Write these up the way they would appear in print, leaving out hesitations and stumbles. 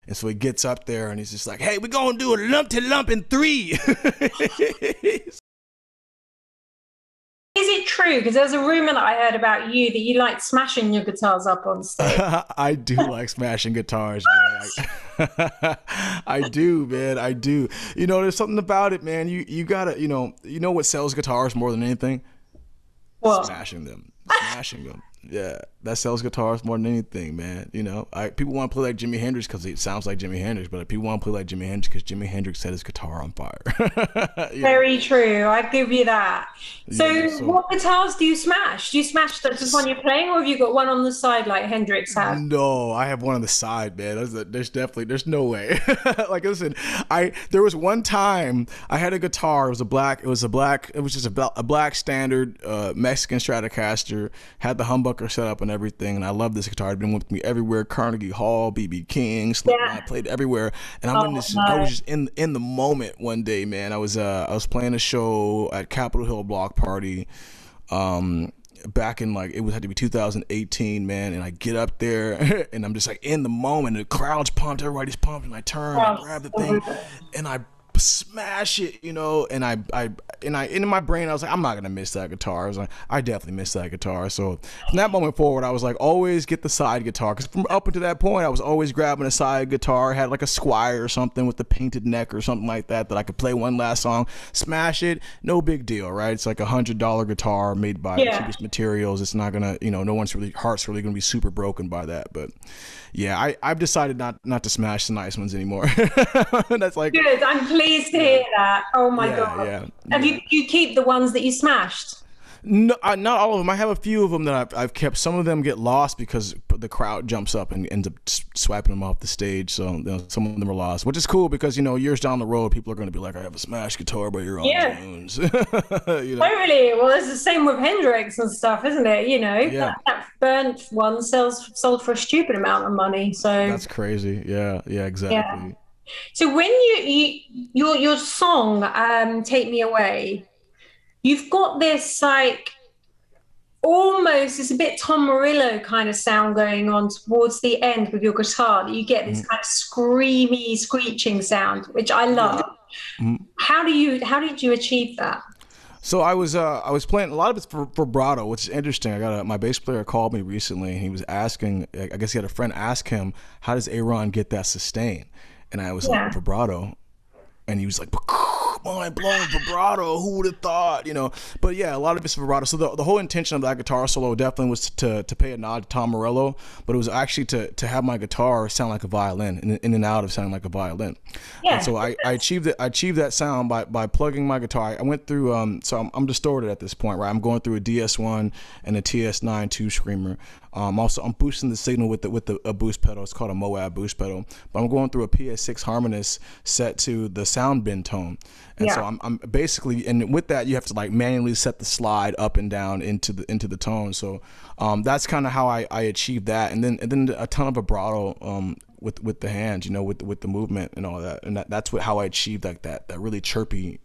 And so he gets up there and he's just like, hey, we're going to do a lump to lump in 3. Is it true? Because there's a rumor that I heard about you that you like smashing your guitars up on stage. I do like smashing guitars, man. I do, man. I do. There's something about it, man. You gotta, what sells guitars more than anything? What? Smashing them. Smashing them. Yeah, that sells guitars more than anything, man. People want to play like Jimi Hendrix because it sounds like Jimi Hendrix, but people want to play like Jimi Hendrix because Jimi Hendrix set his guitar on fire. Very true. I give you that. So, Yeah, so what guitars do you smash? Do you smash that just when you're playing, or have you got one on the side like Hendrix had? no, I have one on the side, man. There's no way. Like, listen, there was one time I had a guitar. It was just a black standard Mexican Stratocaster. Had the humbucker set up and everything, and I love this guitar. It'd been with me everywhere: Carnegie Hall, BB King, Slipknot. I played everywhere, and I was just in the moment one day, man. I was playing a show at Capitol Hill Block Party. Back in had to be 2018, man, and I get up there and I'm just like in the moment, the crowd's pumped, everybody's pumped, and I turn, I grab the thing, and I smash it, and in my brain I was like, I'm not gonna miss that guitar. I was like, I definitely missed that guitar. So from that moment forward, I was like, always get the side guitar, because from up until that point I was always grabbing a side guitar. I had like a Squire or something with the painted neck or something like that I could play one last song, smash it, no big deal, right? It's like $100 guitar made by the cheapest materials. It's not gonna, no one's heart's really gonna be super broken by that. But yeah, I've decided not to smash the nice ones anymore. That's like good. I'm pleased to hear that. Oh my God. Yeah. Have you keep the ones that you smashed? No, not all of them. I have a few of them that I've kept. Some of them get lost because the crowd jumps up and ends up swiping them off the stage. So some of them are lost, which is cool because years down the road, people are going to be like, "I have a smash guitar by Ayron Jones." Totally. Well, it's the same with Hendrix and stuff, isn't it? That burnt one sold for a stupid amount of money. So that's crazy. Yeah, exactly. Yeah. So when your song "Take Me Away," you've got this like almost, it's a bit Tom Morello kind of sound going on towards the end with your guitar, that you get this kind of screamy, screeching sound, which I love. How did you achieve that? So I was playing a lot of it's for vibrato, which is interesting. My bass player called me recently and he was asking, I guess he had a friend ask him, how does Ayron get that sustain? And I was like, vibrato. And he was like, mind blowing vibrato. Who would have thought? But yeah, a lot of it's vibrato. So the whole intention of that guitar solo definitely was to pay a nod to Tom Morello, but it was actually to have my guitar sound like a violin, in and out of sounding like a violin. Yeah. And so I achieved it. I achieved that sound by plugging my guitar. I went through so I'm distorted at this point, right? I'm going through a DS1 and a TS9 2 screamer. I'm boosting the signal with a boost pedal. It's called a Moab boost pedal. But I'm going through a PS6 harmonist set to the sound bin tone. And so I'm basically, and with that you have to like manually set the slide up and down into the tone. So that's kind of how I achieved that. And then a ton of vibrato with the hands, with the movement and all that. And that's how I achieved like that really chirpy,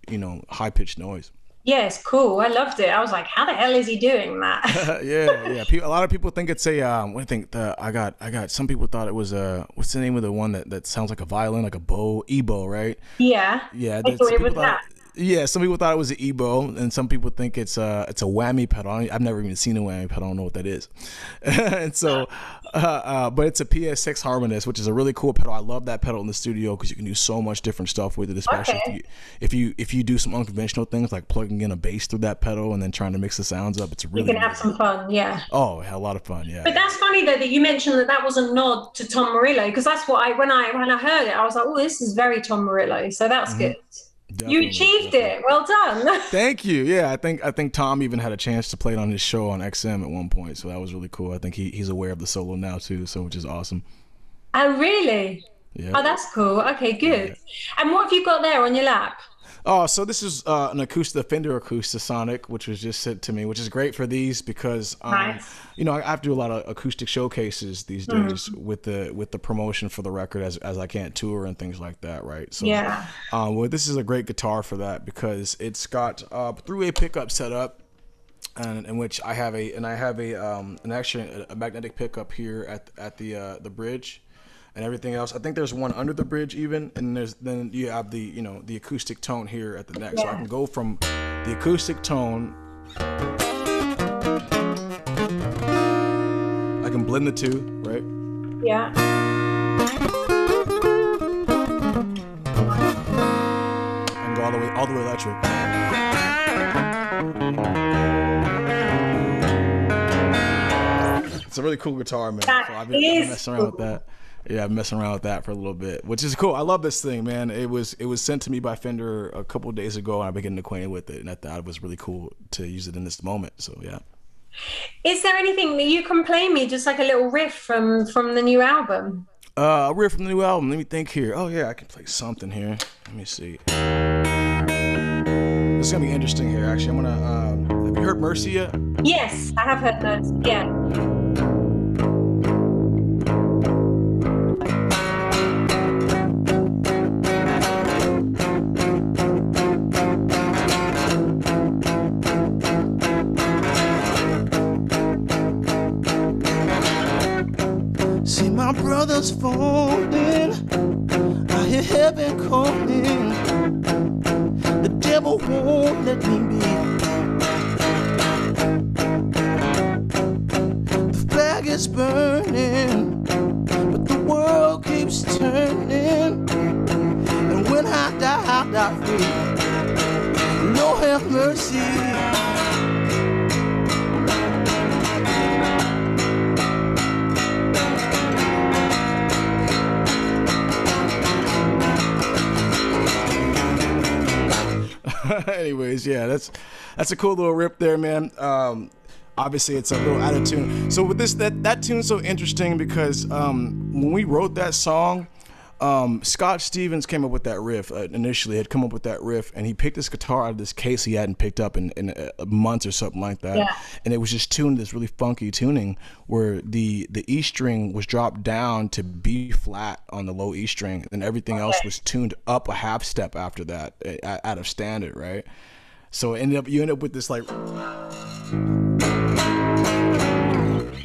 high pitched noise. Yes, cool. I loved it. I was like, how the hell is he doing that? Yeah. A lot of people think it's a what do you think? I got some people thought it was what's the name of the one that sounds like a violin, like a ebow, right? Yeah. I thought it was that. Yeah, some people thought it was an ebow, and some people think it's a whammy pedal. I've never even seen a whammy pedal. I don't know what that is. And so, but it's a PS6 harmonist, which is a really cool pedal. I love that pedal in the studio because you can do so much different stuff with it, especially if you do some unconventional things like plugging in a bass through that pedal and then trying to mix the sounds up. It's really, you can have some fun, yeah. Oh, a lot of fun, yeah. But that's funny though that you mentioned that was a nod to Tom Morello, because that's what when I heard it, I was like, oh, this is very Tom Morello. So that's good. Definitely, you achieved it. Well done. Thank you. Yeah, I think Tom even had a chance to play it on his show on XM at one point, so that was really cool. I think he's aware of the solo now too, so which is awesome. Oh, really? Yeah. Oh, that's cool. Okay, good. Yeah. And what have you got there on your lap? Oh, so this is an Fender Acoustasonic, which was just sent to me, which is great for these because nice. I have to do a lot of acoustic showcases these days with the promotion for the record as I can't tour and things like that, right? So yeah. Well, this is a great guitar for that because it's got through a pickup setup, and in which I have a magnetic pickup here at the bridge. and everything else. I think there's one under the bridge even, and then you have the the acoustic tone here at the neck. So I can go from the acoustic tone. I can blend the two, right? Yeah. And go all the way electric. It's a really cool guitar, man. So I've been messing around with that. Yeah, I'm messing around with that for a little bit, which is cool. I love this thing, man. It was sent to me by Fender a couple of days ago, and I've been getting acquainted with it, and I thought it was really cool to use it in this moment. So yeah. Is there anything that you can play me, just like a little riff from the new album? A riff from the new album. Let me think here. Oh yeah, I can play something here. Let me see. It's gonna be interesting here. Actually, I'm gonna. Have you heard Mercy yet? Yes, I have heard Mercy. Yeah. See my brothers falling, I hear heaven calling. The devil won't let me be. The flag is burning, but the world keeps turning. And when I die, I'll die free. Lord have mercy. Anyways, yeah, that's a cool little rip there, man. Obviously, it's a little out of tune. So with this, that tune's so interesting because when we wrote that song, Scott Stevens came up with that riff initially. Had come up with that riff, and he picked this guitar out of this case he hadn't picked up in months or something like that. Yeah. And it was just tuned this really funky tuning where the E string was dropped down to B flat on the low E string, and everything else was tuned up a half step after that out of standard, right? So you end up with this like.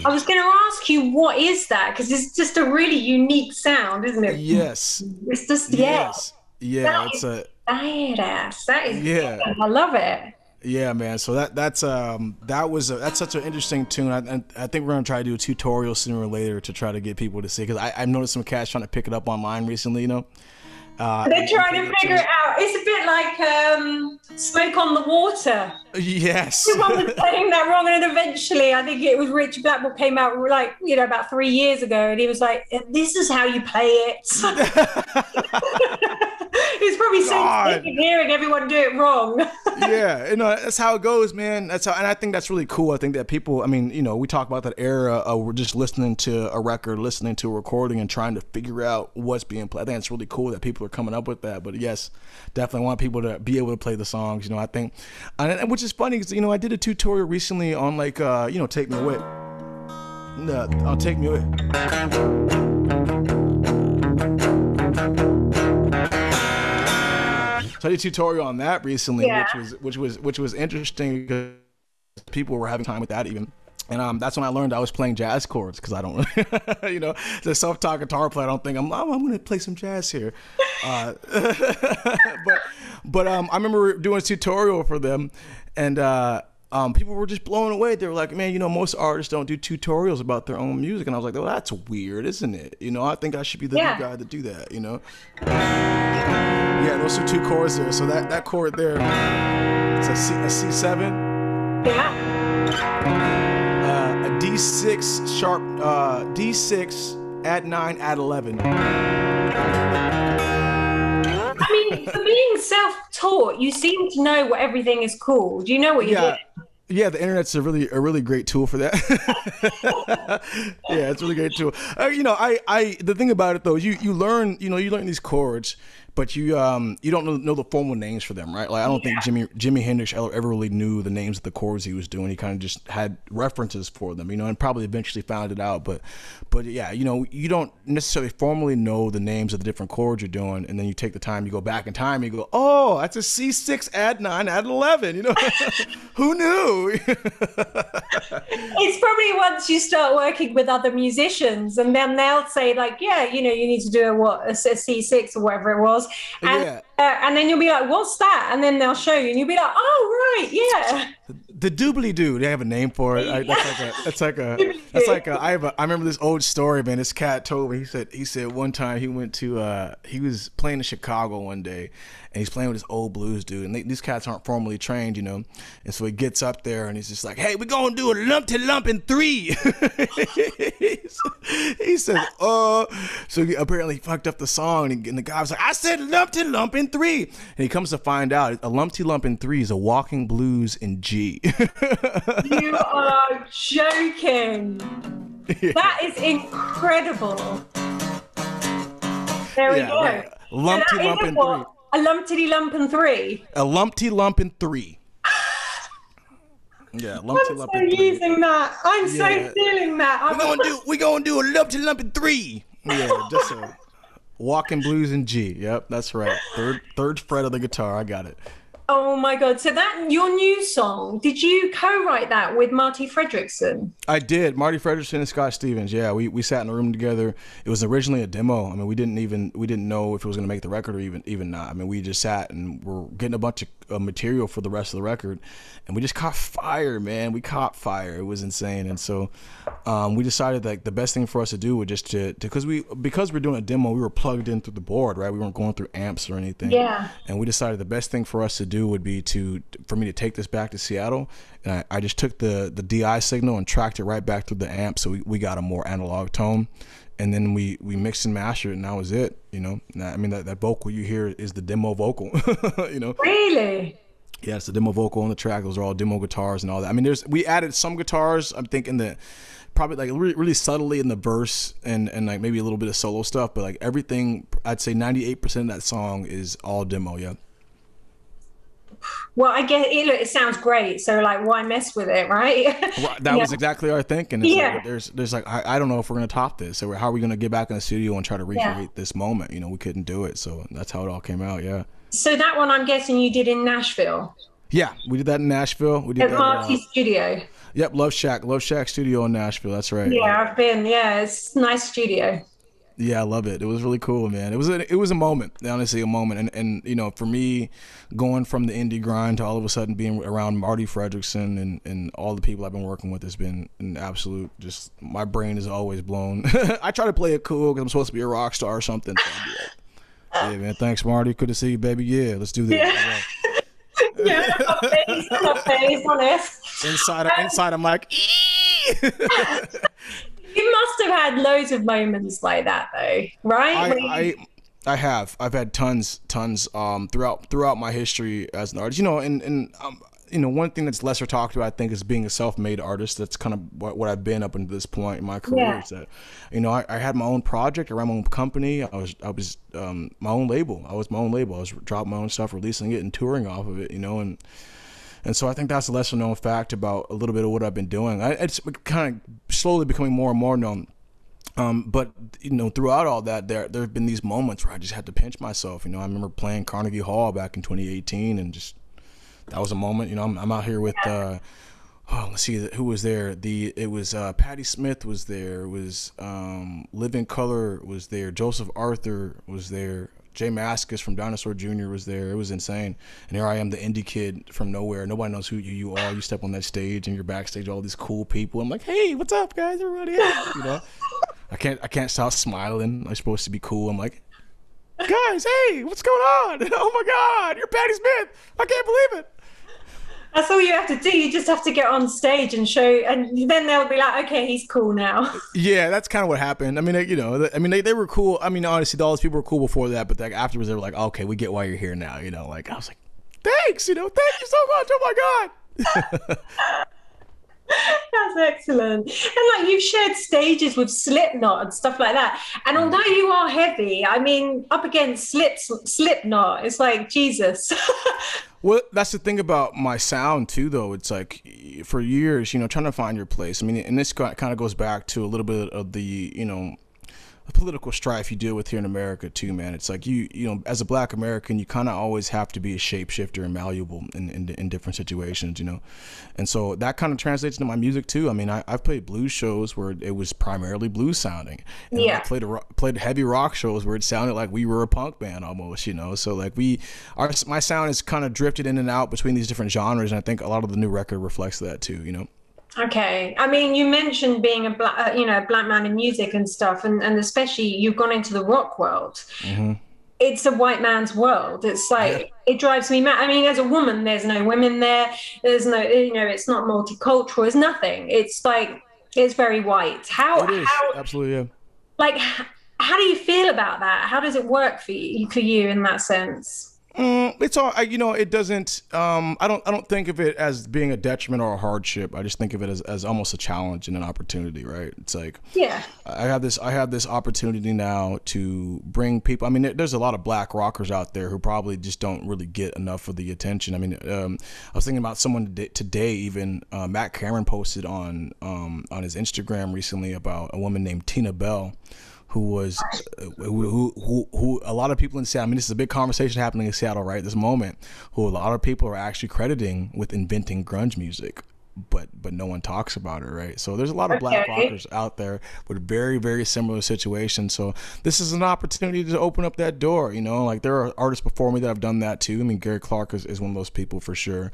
I was going to ask you, what is that? Because it's just a really unique sound, isn't it? Yes. It's just, yes. Yeah, it's a badass. That is, yeah. I love it. Yeah, man. So that's such an interesting tune. I think we're gonna try to do a tutorial sooner or later to try to get people to see, because I've noticed some cats trying to pick it up online recently. They're trying to figure it out. It's a bit like Smoke on the Water. Yes. Everyone was playing that wrong, and then eventually, I think it was Rich Blackmore came out about 3 years ago, and he was like, "This is how you play it." He's probably so sick of hearing everyone do it wrong. Yeah, that's how it goes, man. And I think that's really cool. I think that people, we talk about that era of we're just listening to a record, listening to a recording, and trying to figure out what's being played. I think it's really cool that people are coming up with that. But yes, definitely want people to be able to play the songs. I think, and which is funny because I did a tutorial recently on Take Me Away. No, Take Me Away. So I did a tutorial on that recently, which was interesting because people were having time with that even. And that's when I learned I was playing jazz chords, because I don't, as a self-taught guitar player, I don't think I'm going to play some jazz here. But I remember doing a tutorial for them, and people were just blown away. They were like, man, most artists don't do tutorials about their own music. And I was like, well, that's weird, isn't it? I think I should be the new guy to do that, Yeah, those are two chords there. So that chord there, it's a C7. Yeah. A D6 sharp, D6, add 9, add 11. For being self-taught, you seem to know what everything is called. Do you know what you do? Yeah, the internet's a really great tool for that. Yeah, it's a really great tool. The thing about it though, you learn these chords, but you don't know the formal names for them, right? Like I don't think Jimi Hendrix ever really knew the names of the chords he was doing. He kind of just had references for them, and probably eventually found it out. But yeah, you don't necessarily formally know the names of the different chords you're doing, and then you take the time, you go back in time, you go, oh, that's a C6 add 9 add 11. Who knew? It's probably once you start working with other musicians, and then they'll say like, yeah, you need to do a C6 or whatever it was, and then you'll be like, what's that? And then they'll show you, and you'll be like, oh right, yeah. The doobly doo, they have a name for it. I remember this old story, man. This cat told me. He said one time he went to he was playing in Chicago one day, and he's playing with this old blues dude. And these cats aren't formally trained, and so he gets up there and he's just like, "Hey, we're gonna do a lump to lump in 3." He said, "Oh," so he apparently fucked up the song, and the guy was like, "I said lump to lump in 3," and he comes to find out a lump to lump in 3 is a walking blues in G. You are joking. Yeah. That is incredible. There we go. Right. Lumpty lump in 3. A lumpty lump in 3. A lumpty lump in 3. Yeah, lumpty lump in 3. I'm so using that. I'm so stealing that. We're gonna do a lumpty lump in 3. Yeah, just a walking blues in G. Yep, that's right. Third fret of the guitar. I got it. Oh my God. So your new song, did you co-write that with Marty Fredriksson? I did. Marty Fredriksson and Scott Stevens. Yeah, we sat in a room together. It was originally a demo. I mean, we didn't know if it was going to make the record or even not. I mean, we just sat and we're getting a bunch of material for the rest of the record, and we just caught fire, man. We caught fire. It was insane. And so we decided that the best thing for us to do was just because we're doing a demo, we were plugged in through the board, right? We weren't going through amps or anything. Yeah. And we decided the best thing for us to do would be for me to take this back to Seattle, and I just took the DI signal and tracked it right back through the amp, so we got a more analog tone, and then we mixed and mastered it, and that was it. I mean that vocal you hear is the demo vocal. Really? Yeah, it's the demo vocal on the track. Those are all demo guitars and all that. I mean, we added some guitars, I'm thinking probably like really subtly in the verse and like maybe a little bit of solo stuff, but like everything, I'd say 98% of that song is all demo. Yeah. Well, I guess it sounds great, so like, why mess with it, right? That was exactly our thinking. Like, there's like, I don't know if we're gonna top this. So how are we gonna get back in the studio and try to recreate this moment? We couldn't do it, so that's how it all came out. Yeah. So that one, I'm guessing you did in Nashville. Yeah, we did that in Nashville. We did at Marty's studio. Yep, Love Shack studio in Nashville. That's right. Yeah, I've been. Yeah, it's a nice studio. Yeah, I love it. It was really cool, man. It was a moment, honestly, a moment. And for me, going from the indie grind to all of a sudden being around Marty Fredriksson and all the people I've been working with has been an absolute, just, my brain is always blown. I try to play it cool because I'm supposed to be a rock star or something. So I'd be like, yeah, man, thanks, Marty. Good to see you, baby. Yeah, let's do this. Yeah. Yeah, honest. Inside, I'm like, You must have had loads of moments like that, though, right? I have. I've had tons throughout my history as an artist. One thing that's lesser talked about, I think, is being a self-made artist. That's kind of what I've been up until this point in my career. Yeah. Is that, I had my own project, I ran my own company. I was my own label. I was my own label. I was dropping my own stuff, releasing it, and touring off of it. And so I think that's a lesser known fact about a little bit of what I've been doing. It's kind of slowly becoming more and more known. But throughout all that, there have been these moments where I just had to pinch myself. I remember playing Carnegie Hall back in 2018, and just, that was a moment. I'm out here with let's see who was there. It was Patti Smith was there. It was Living Color was there. Joseph Arthur was there. Jay Mascis from Dinosaur Jr. was there. It was insane. And here I am, the indie kid from nowhere. Nobody knows who you are. You step on that stage and you're backstage, all these cool people. I'm like, hey, what's up, guys? Everybody, I can't stop smiling. I'm supposed to be cool. I'm like, guys, hey, what's going on? Oh my God, you're Patti Smith. I can't believe it. That's all you have to do. You just have to get on stage and show, and then they'll be like, okay, he's cool now. Yeah, that's kind of what happened. I mean, they were cool. I mean, honestly, all those people were cool before that, but like afterwards, they were like, okay, we get why you're here now. Like I was like, thanks, thank you so much. Oh my God. That's excellent. And like you've shared stages with Slipknot and stuff like that. And although you are heavy, I mean, up against Slipknot, it's like Jesus. Well, that's the thing about my sound too, though. It's like for years, trying to find your place. I mean, and this kind of goes back to a little bit of the, political strife you deal with here in America too, man. It's like as a Black American, you kind of always have to be a shapeshifter and malleable in different situations, and so that kind of translates into my music too. I mean, I've played blues shows where it was primarily blues sounding, and Yeah. I played heavy rock shows where it sounded like we were a punk band almost, So like my sound has kind of drifted in and out between these different genres, and I think a lot of the new record reflects that too. Okay. I mean, you mentioned being a black, a black man in music and stuff, and especially you've gone into the rock world. It's a white man's world. It's like, it drives me mad. I mean, as a woman, there's no women there. There's no, it's not multicultural. It's nothing. It's like, it's very white. It is absolutely, yeah. Like, how do you feel about that? How does it work for you in that sense? It's all it doesn't. I don't think of it as being a detriment or a hardship. I just think of it as almost a challenge and an opportunity, right? It's like, yeah, I have this opportunity now to bring people. I mean, there's a lot of Black rockers out there who probably just don't really get enough of the attention. I mean, I was thinking about someone today. Even Matt Cameron posted on his Instagram recently about a woman named Tina Bell, who was who a lot of people in Seattle. I mean, this is a big conversation happening in Seattle right this moment. Who a lot of people are actually crediting with inventing grunge music, but no one talks about it, right? So there's a lot of Black rockers out there with very, very similar situations. So this is an opportunity to open up that door. Like there are artists before me that have done that too. I mean, Gary Clark is one of those people for sure.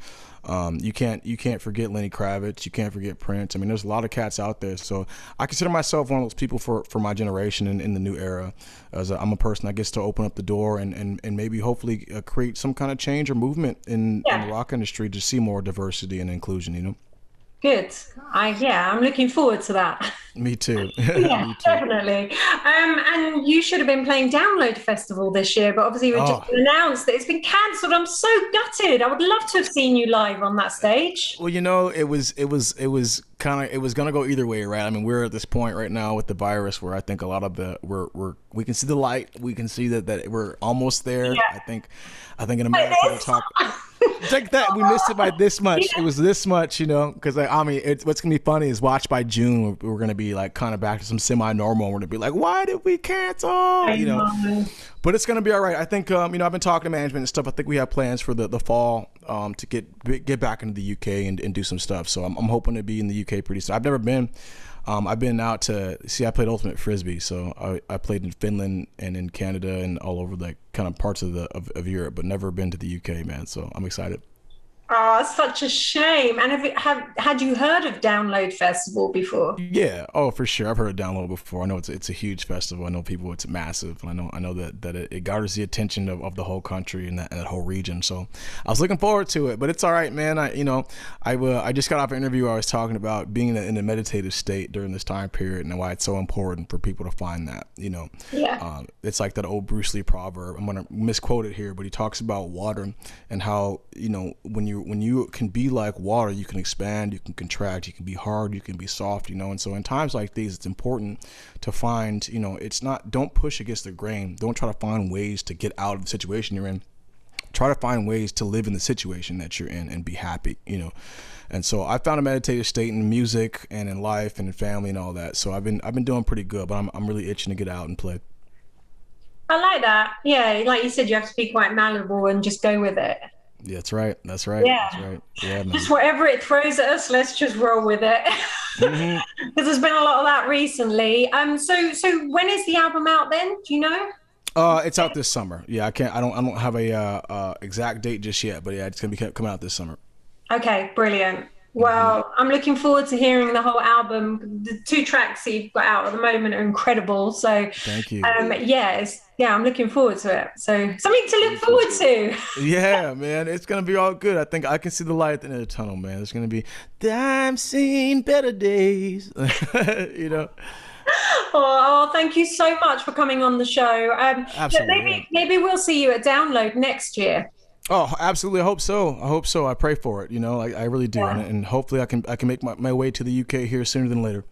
You can't forget Lenny Kravitz. You can't forget Prince. I mean, there's a lot of cats out there. So I consider myself one of those people for my generation in the new era. As I'm a person that gets to open up the door and maybe hopefully create some kind of change or movement in the rock industry to see more diversity and inclusion. Good. I'm looking forward to that. Me too. Yeah, Me too. definitely. And you should have been playing Download Festival this year, but obviously we just announced that it's been cancelled. I'm so gutted. I would love to have seen you live on that stage. Well, it was gonna go either way, right? I mean, we're at this point right now with the virus where I think a lot of we can see the light. We can see that we're almost there. Yeah. I think in America we're talking. Take that. We missed it by this much. Yeah. It was this much, because I mean, what's gonna be funny is watch by June we're gonna be like kind of back to some semi-normal. We're gonna be like, why did we cancel? But it's gonna be all right. I think I've been talking to management and stuff. I think we have plans for the fall to get back into the UK and do some stuff. So I'm hoping to be in the UK pretty soon. I've never been. I've been out to I played ultimate frisbee, so I played in Finland and in Canada and all over the kind of parts of Europe, but never been to the UK, man. So I'm excited. Oh, such a shame. And had you heard of Download Festival before? Yeah, oh for sure. I've heard of Download before. I know it's a huge festival. I know it's massive. And I know that it garners the attention of the whole country and that whole region. So I was looking forward to it. But it's all right, man. I just got off an interview where I was talking about being in a meditative state during this time period and why it's so important for people to find that. Yeah. It's like that old Bruce Lee proverb. I'm gonna misquote it here, but he talks about water and how when you can be like water, you can expand, you can contract, you can be hard, you can be soft, and so in times like these, it's important to find, don't push against the grain. Don't try to find ways to get out of the situation you're in. Try to find ways to live in the situation that you're in and be happy, And so I found a meditative state in music and in life and in family and all that. So I've been doing pretty good, but I'm really itching to get out and play. I like that. Yeah, like you said, you have to be quite malleable and just go with it. Yeah, that's right. Yeah. That's right. Yeah, man. Just whatever it throws at us, let's just roll with it. Because there's been a lot of that recently. So when is the album out then? Do you know? It's out this summer. Yeah, I don't have a exact date just yet, but yeah, it's gonna be coming out this summer. Okay, brilliant. Well, I'm looking forward to hearing the whole album. The 2 tracks that you've got out at the moment are incredible. So thank you. I'm looking forward to it. So something to look forward to. Yeah, man, it's gonna be all good. I think I can see the light at the end of the tunnel, man. There's gonna be I'm seeing better days. Oh, thank you so much for coming on the show. Absolutely. Maybe we'll see you at Download next year. Oh, absolutely. I hope so. I hope so. I pray for it. You know, I really do, Yeah. and hopefully I can make my way to the UK here sooner than later.